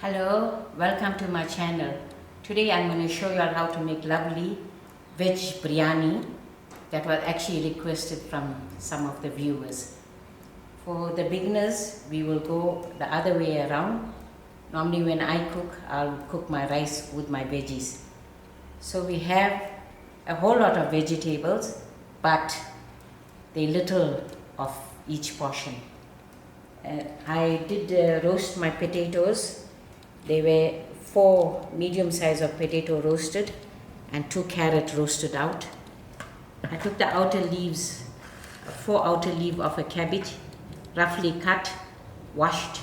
Hello, welcome to my channel. Today I'm going to show you all how to make lovely veg biryani that was actually requested from some of the viewers. For the beginners, we will go the other way around. Normally when I cook, I'll cook my rice with my veggies. So we have a whole lot of vegetables, but they little of each portion. I did roast my potatoes. They were 4 medium size of potato roasted and 2 carrot roasted out. I took the outer leaves, 4 outer leaves of a cabbage, roughly cut, washed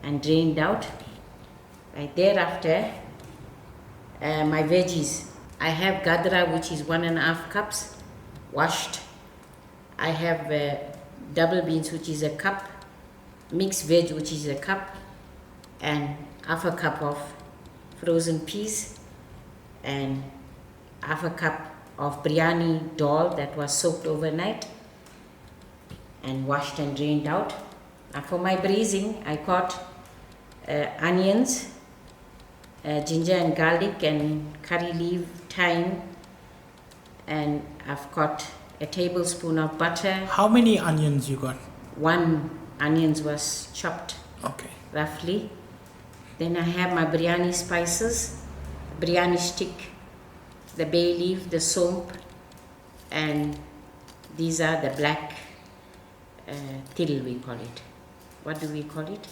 and drained out. Right thereafter, my veggies. I have gadhra, which is 1.5 cups, washed. I have double beans, which is a cup, mixed veg, which is a cup, and half a cup of frozen peas, and half a cup of biryani dhal that was soaked overnight and washed and drained out. Now for my braising, I got onions, ginger and garlic and curry leaf, thyme, and I've got a tablespoon of butter. How many onions you got? 1 onions was chopped. Okay. Roughly. Then I have my biryani spices, biryani stick, the bay leaf, the soap, and these are the black til, we call it. What do we call it?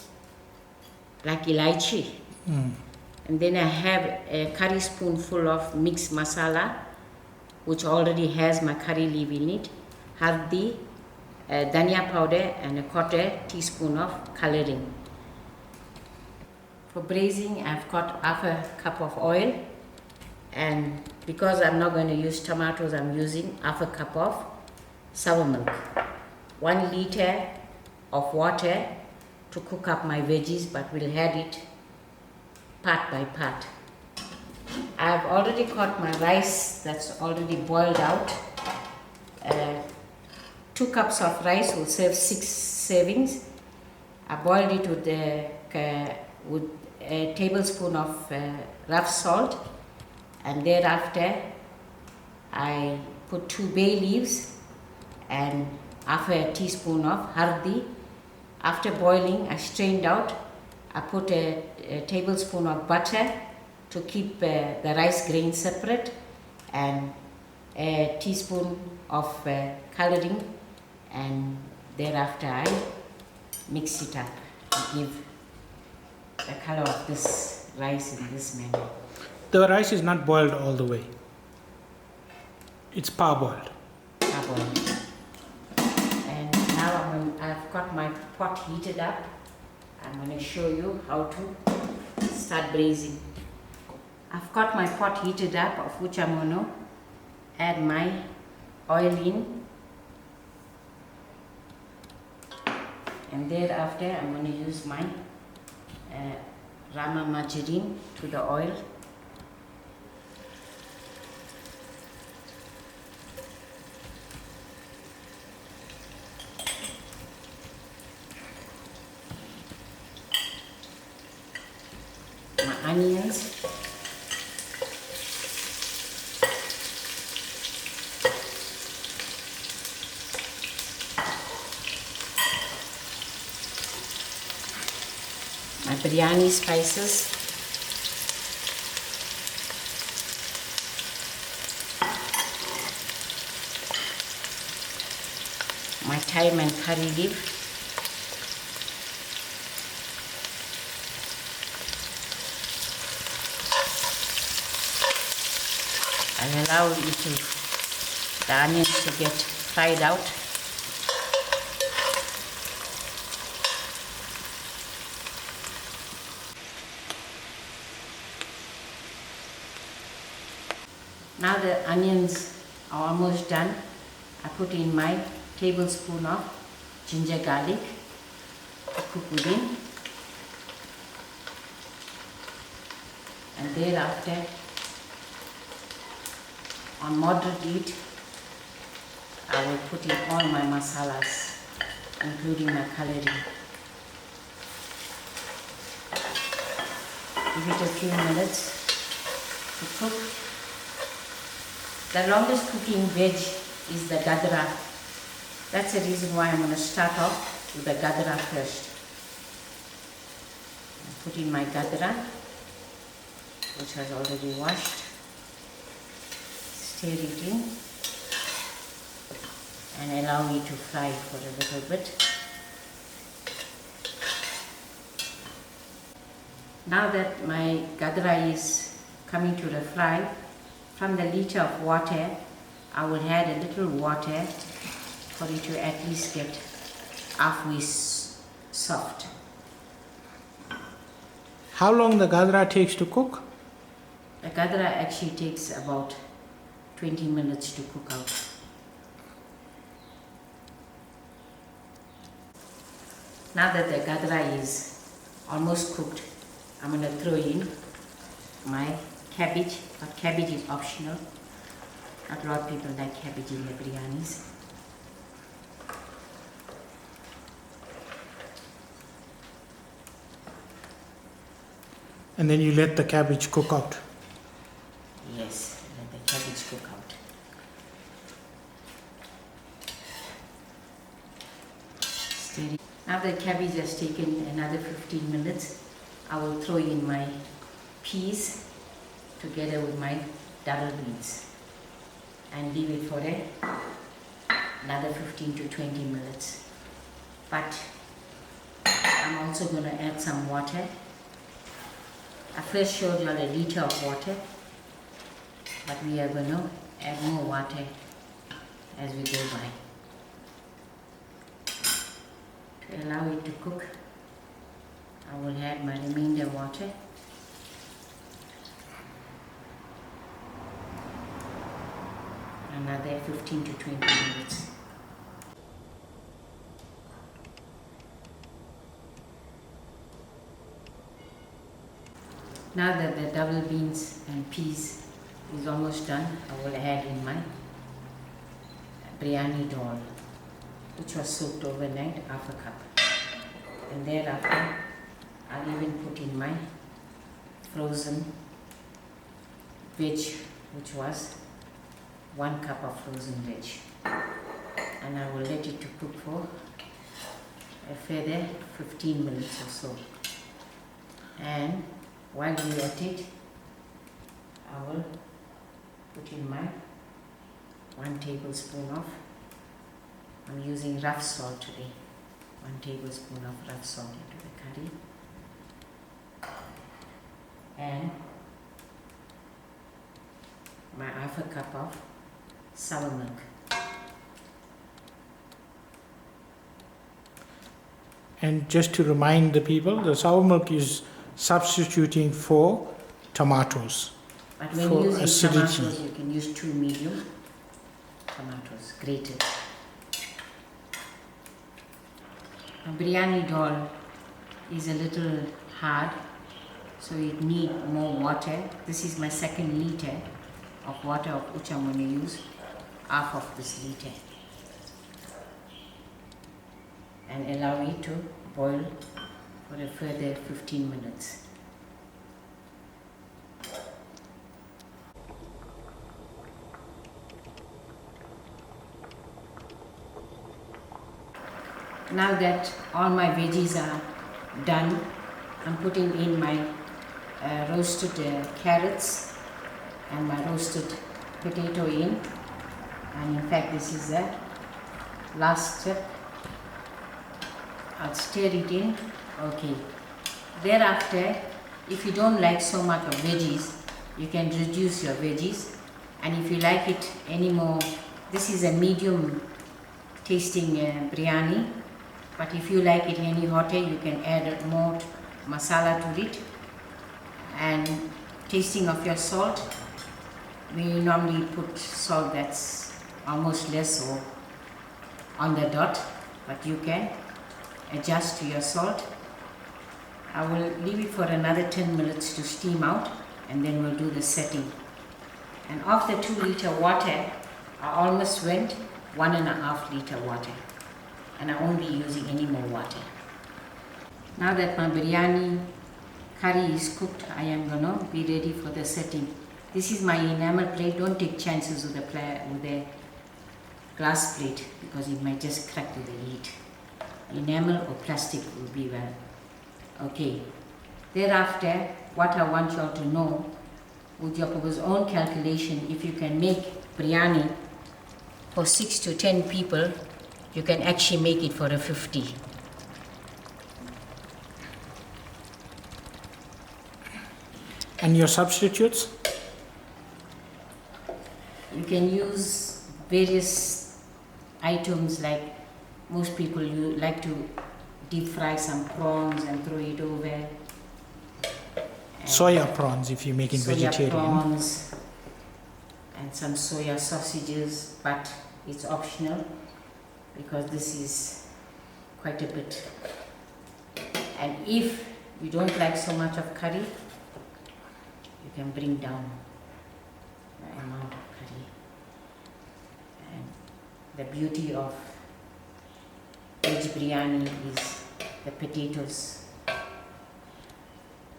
Black elaichi. And then I have a curry spoonful of mixed masala, which already has my curry leaf in it, Hurdee, dhania powder, and a 1/4 teaspoon of coloring. For braising, I've got half a cup of oil, and because I'm not going to use tomatoes, I'm using half a cup of sour milk, 1 liter of water to cook up my veggies, but we'll add it part by part. I've already got my rice that's already boiled out. 2 cups of rice will serve 6 servings. I boiled it with a tablespoon of rough salt, and thereafter I put 2 bay leaves and half a teaspoon of hurdee. After boiling, I strained out. I put a tablespoon of butter to keep the rice grains separate, and a teaspoon of coloring, and thereafter I mix it up to give the color of this rice in this manner. The rice is not boiled all the way. It's parboiled. Parboiled. And now I've got my pot heated up. I'm going to show you how to start braising. I've got my pot heated up, of which I'm going to add my oil in, and thereafter I'm going to use my Rama margarine to the oil. My onions. My biryani spices. My thyme and curry leaf. I'll allow the onions to get fried out. Now the onions are almost done. I put in my tablespoon of ginger garlic to cook within, and thereafter on moderate heat I will put in all my masalas, including my coloring. Give it a few minutes to cook. The longest cooking veg is the gadhra. That's the reason why I'm going to start off with the gadhra first. Put in my gadhra, which was already washed. Stir it in and allow it to fry for a little bit. Now that my gadhra is coming to the fry, from the liter of water, I will add a little water for it to at least get halfway soft. How long the gadhra takes to cook? The gadhra actually takes about 20 minutes to cook out. Now that the gadhra is almost cooked, I'm going to throw in my cabbage, but cabbage is optional. Not a lot of people like cabbage in their biryanis. And then you let the cabbage cook out. Yes, let the cabbage cook out. Stir it. Now the cabbage has taken another 15 minutes, I will throw in my peas together with my double beans and leave it for another 15 to 20 minutes. But I'm also going to add some water. I first showed you all a liter of water, but we are going to add more water as we go by. To allow it to cook, I will add my remainder water. Another 15 to 20 minutes. Now that the double beans and peas is almost done, I will add in my biryani dhal, which was soaked overnight, half a cup. And thereafter, I'll even put in my frozen veg, which was 1 cup of frozen veg. And I will let it to cook for a further 15 minutes or so. And while we're at it, I will put in my 1 tablespoon of, I'm using rough salt today, 1 tablespoon of rough salt into the curry. And my half a cup of sour milk. And just to remind the people, the sour milk is substituting for tomatoes. But when for using acidity. tomatoes, you can use 2 medium tomatoes, grated. A biryani dhal is a little hard, so it needs more water. This is my 2nd liter of water of which I'm going to use half of this liter. And allow it to boil for a further 15 minutes. Now that all my veggies are done, I'm putting in my roasted carrots and my roasted potato in. And in fact, this is the last step. I'll stir it in. Okay. Thereafter, if you don't like so much of veggies, you can reduce your veggies. And if you like it any more, this is a medium tasting biryani. But if you like it any hotter, you can add more masala to it. And tasting of your salt, we normally put salt that's almost less or on the dot, but you can adjust to your salt. I will leave it for another 10 minutes to steam out, and then we'll do the setting. And of the 2 liter water, I almost went 1.5 liter water, and I won't be using any more water. Now that my biryani curry is cooked, I am gonna be ready for the setting. This is my enamel plate. Don't take chances with the glass plate because it might just crack with the heat. Enamel or plastic will be well. Okay. Thereafter, what I want you all to know, with your own calculation, if you can make biryani for 6 to 10 people, you can actually make it for a 50. And your substitutes? You can use various items, like most people like to deep fry some prawns and throw it over. And Soya prawns if you're making soya vegetarian. prawns and some soya sausages, but it's optional because this is quite a bit. And if you don't like so much of curry, you can bring down the amount of curry. And the beauty of veg biryani is the potatoes.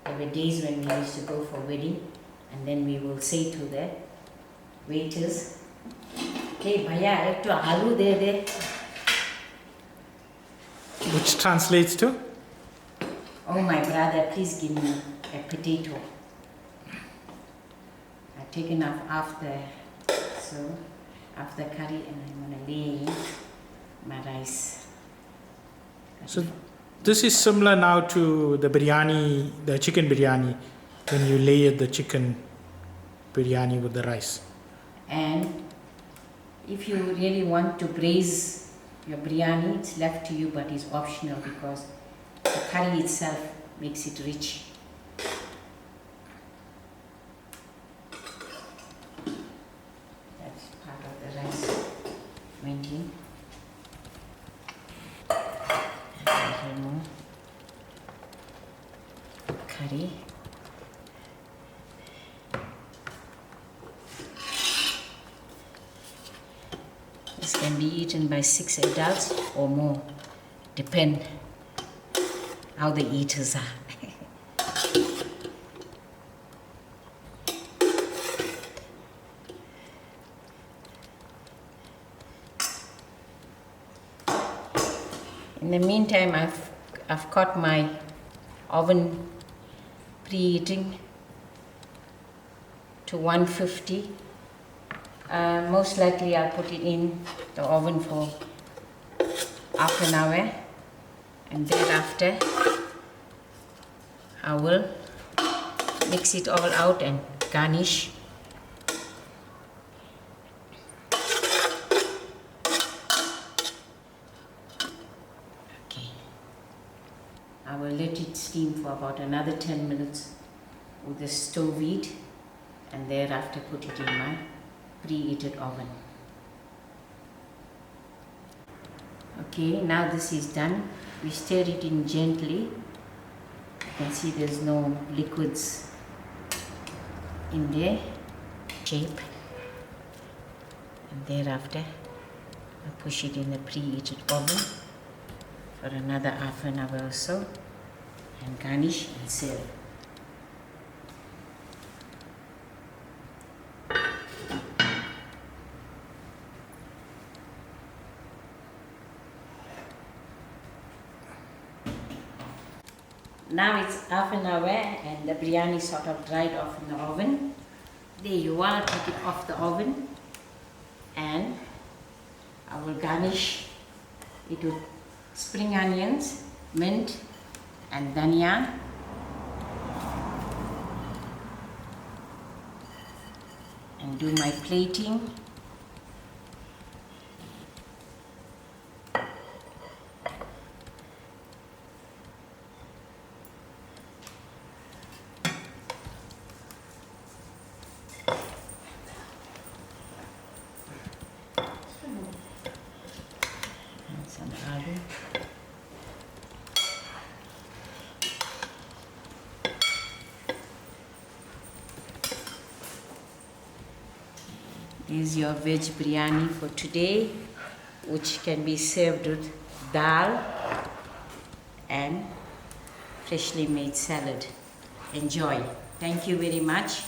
There were days when we used to go for wedding, and then we will say to the waiters, "Hey bhaiya, ek to aloo de de." Which translates to? "Oh my brother, please give me a potato." I've taken up after curry, and I'm gonna lay my rice. So this is similar now to the biryani, the chicken biryani, when you layer the chicken biryani with the rice. And if you really want to braise your biryani, it's left to you, but it's optional because the curry itself makes it rich. That's part of the rice went in. And I remove curry. This can be eaten by 6 adults or more, depend how the eaters are. In the meantime, I've got my oven preheating to 150. Most likely I'll put it in the oven for half an hour, and thereafter I will mix it all out and garnish. Okay, I will let it steam for about another 10 minutes with the stove heat, and thereafter put it in my preheated oven. Okay, now this is done. We stir it in gently. You can see there's no liquids in there. Shape. And thereafter, I push it in the preheated oven for another half an hour or so, and garnish and serve. Now it's half an hour and the biryani sort of dried off in the oven. There you are, take it off the oven, and I will garnish it with spring onions, mint and dhania. And do my plating. Some aloo. This is your veg biryani for today, which can be served with dhal and freshly made salad. enjoy. Thank you very much.